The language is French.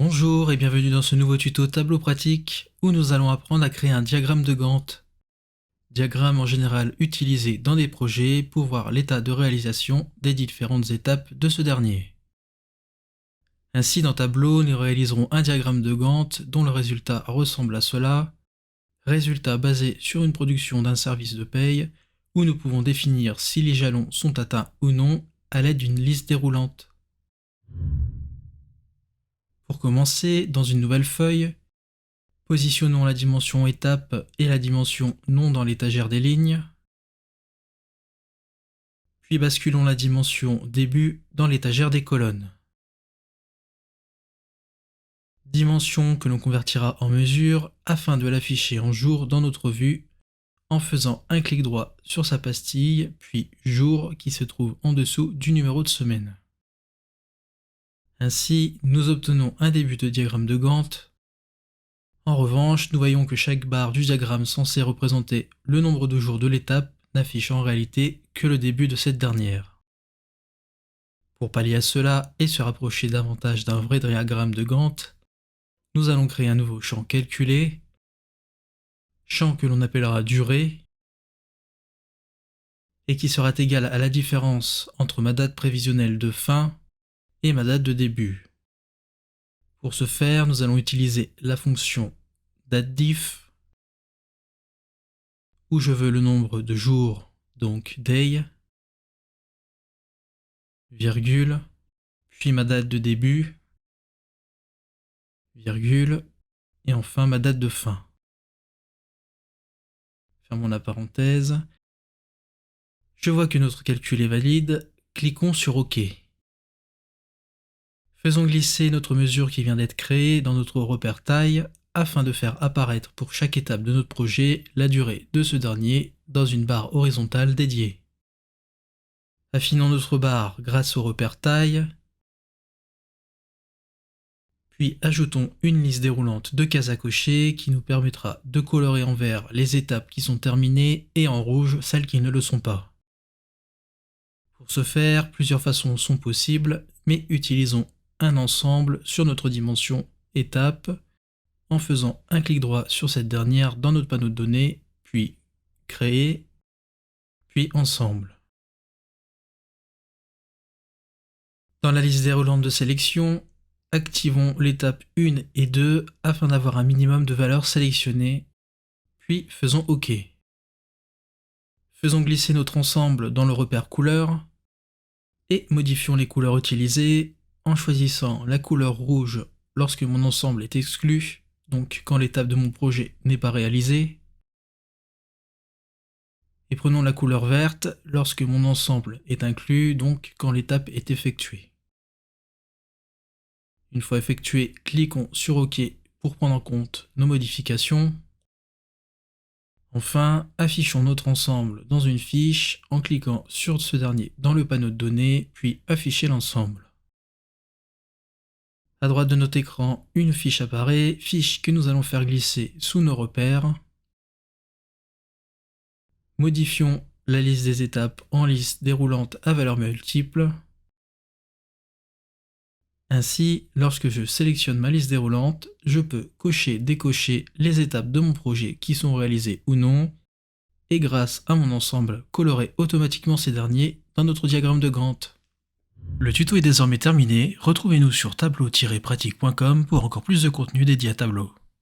Bonjour et bienvenue dans ce nouveau tuto tableau pratique où nous allons apprendre à créer un diagramme de Gantt. Diagramme en général utilisé dans des projets pour voir l'état de réalisation des différentes étapes de ce dernier. Ainsi dans Tableau, nous réaliserons un diagramme de Gantt dont le résultat ressemble à cela. Résultat basé sur une production d'un service de paye où nous pouvons définir si les jalons sont atteints ou non à l'aide d'une liste déroulante. Pour commencer, dans une nouvelle feuille, positionnons la dimension étape et la dimension nom dans l'étagère des lignes, puis basculons la dimension début dans l'étagère des colonnes. Dimension que l'on convertira en mesure afin de l'afficher en jour dans notre vue en faisant un clic droit sur sa pastille, puis jour qui se trouve en dessous du numéro de semaine. Ainsi, nous obtenons un début de diagramme de Gantt. En revanche, nous voyons que chaque barre du diagramme censé représenter le nombre de jours de l'étape n'affiche en réalité que le début de cette dernière. Pour pallier à cela et se rapprocher davantage d'un vrai diagramme de Gantt, nous allons créer un nouveau champ calculé, champ que l'on appellera durée, et qui sera égal à la différence entre ma date prévisionnelle de fin et ma date de début. Pour ce faire, nous allons utiliser la fonction dateDiff, où je veux le nombre de jours, donc day, virgule, puis ma date de début, virgule, et enfin ma date de fin. Fermons la parenthèse. Je vois que notre calcul est valide, cliquons sur OK. Faisons glisser notre mesure qui vient d'être créée dans notre repère taille afin de faire apparaître pour chaque étape de notre projet la durée de ce dernier dans une barre horizontale dédiée. Affinons notre barre grâce au repère taille, puis ajoutons une liste déroulante de cases à cocher qui nous permettra de colorer en vert les étapes qui sont terminées et en rouge celles qui ne le sont pas. Pour ce faire, plusieurs façons sont possibles, mais utilisons un ensemble sur notre dimension étape en faisant un clic droit sur cette dernière dans notre panneau de données, puis créer, puis ensemble. Dans la liste déroulante de sélection, activons l'étape 1 et 2 afin d'avoir un minimum de valeurs sélectionnées, puis faisons OK. Faisons glisser notre ensemble dans le repère couleur et modifions les couleurs utilisées en choisissant la couleur rouge lorsque mon ensemble est exclu, donc quand l'étape de mon projet n'est pas réalisée, et prenons la couleur verte lorsque mon ensemble est inclus, donc quand l'étape est effectuée. Une fois effectué, cliquons sur OK pour prendre en compte nos modifications. Enfin, affichons notre ensemble dans une fiche en cliquant sur ce dernier dans le panneau de données, puis afficher l'ensemble. À droite de notre écran, une fiche apparaît, fiche que nous allons faire glisser sous nos repères. Modifions la liste des étapes en liste déroulante à valeur multiple. Ainsi, lorsque je sélectionne ma liste déroulante, je peux cocher, décocher les étapes de mon projet qui sont réalisées ou non, et grâce à mon ensemble, colorer automatiquement ces derniers dans notre diagramme de Gantt. Le tuto est désormais terminé, retrouvez-nous sur tableau-pratique.com pour encore plus de contenu dédié à Tableau.